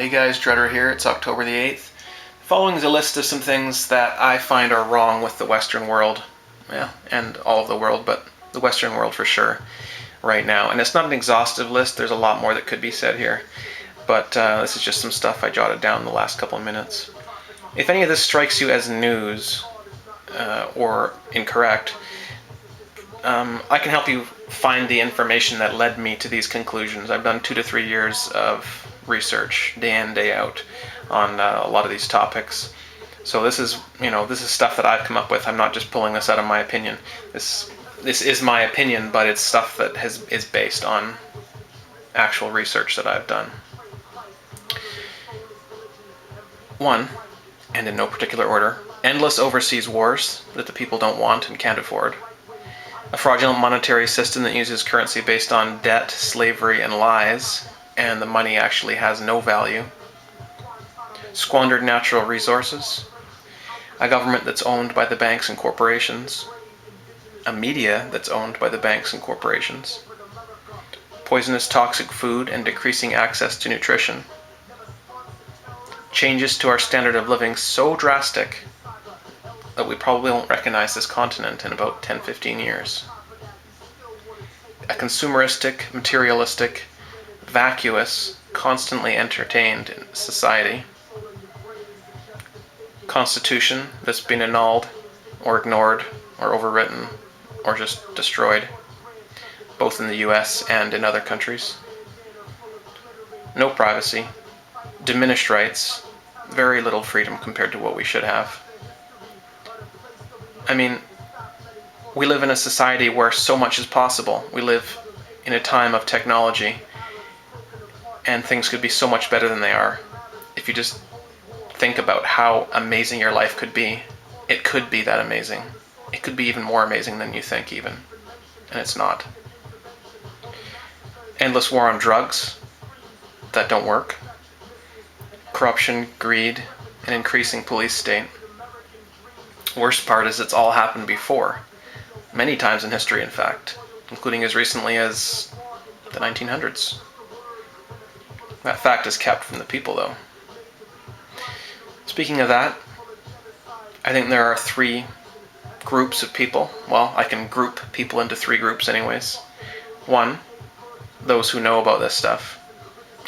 Hey guys, Dreader here. It's October the 8th. The following is a list of some things that I find are wrong with the Western world. Yeah, and all of the world, but the Western world for sure right now. And it's not an exhaustive list. There's a lot more that could be said here. But this is just some stuff I jotted down in the last couple of minutes. If any of this strikes you as news or incorrect, I can help you find the information that led me to these conclusions. I've done 2 to 3 years of research, day in, day out, on a lot of these topics. So this is stuff that I've come up with. I'm not just pulling this out of my opinion. This is my opinion, but it's stuff that is based on actual research that I've done. 1, and in no particular order, endless overseas wars that the people don't want and can't afford. A fraudulent monetary system that uses currency based on debt, slavery, and lies, and the money actually has no value. Squandered natural resources. A government that's owned by the banks and corporations. A media that's owned by the banks and corporations. Poisonous toxic food and decreasing access to nutrition. Changes to our standard of living so drastic that we probably won't recognize this continent in about 10-15 years. A consumeristic, materialistic, vacuous, constantly entertained society. Constitution that's been annulled or ignored or overwritten or just destroyed, both in the US and in other countries. No privacy, diminished rights, very little freedom compared to what we should have. I mean, we live in a society where so much is possible. We live in a time of technology, and things could be so much better than they are. If you just think about how amazing your life could be, it could be that amazing. It could be even more amazing than you think even, and it's not. Endless war on drugs that don't work. Corruption, greed, an increasing police state. Worst part is it's all happened before. Many times in history, in fact, including as recently as the 1900s. That fact is kept from the people, though. Speaking of that, I think there are 3 groups of people. Well, I can group people into 3 groups anyways. 1, those who know about this stuff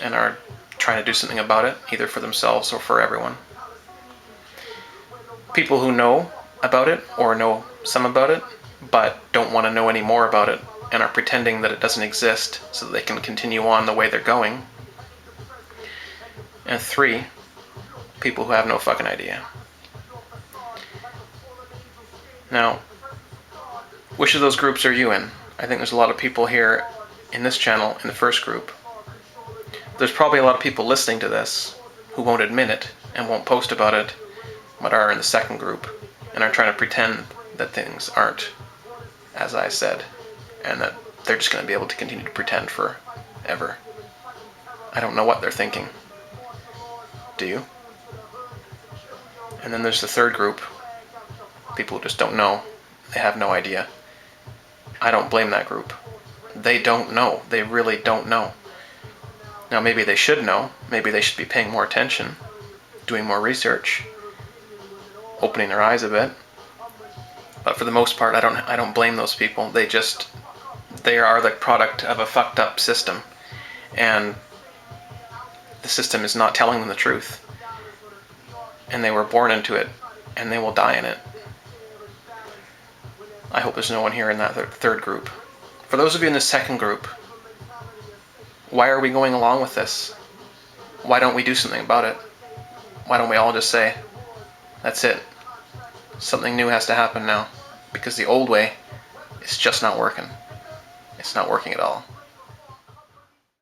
and are trying to do something about it, either for themselves or for everyone. People who know about it or know some about it, but don't want to know any more about it and are pretending that it doesn't exist so that they can continue on the way they're going. And 3, people who have no fucking idea. Now, which of those groups are you in? I think there's a lot of people here in this channel in the first group. There's probably a lot of people listening to this who won't admit it and won't post about it, but are in the second group and are trying to pretend that things aren't as I said, and that they're just going to be able to continue to pretend forever. I don't know what they're thinking. Do you? And then there's the third group, people who just don't know. They have no idea. I don't blame that group. They don't know. They really don't know. Now maybe they should know. Maybe they should be paying more attention, doing more research, opening their eyes a bit. But for the most part, I don't blame those people. They are the product of a fucked up system, and the system is not telling them the truth. And they were born into it, and they will die in it. I hope there's no one here in that third group. For those of you in the second group, why are we going along with this? Why don't we do something about it? Why don't we all just say, that's it. Something new has to happen now, because the old way is just not working. It's not working at all.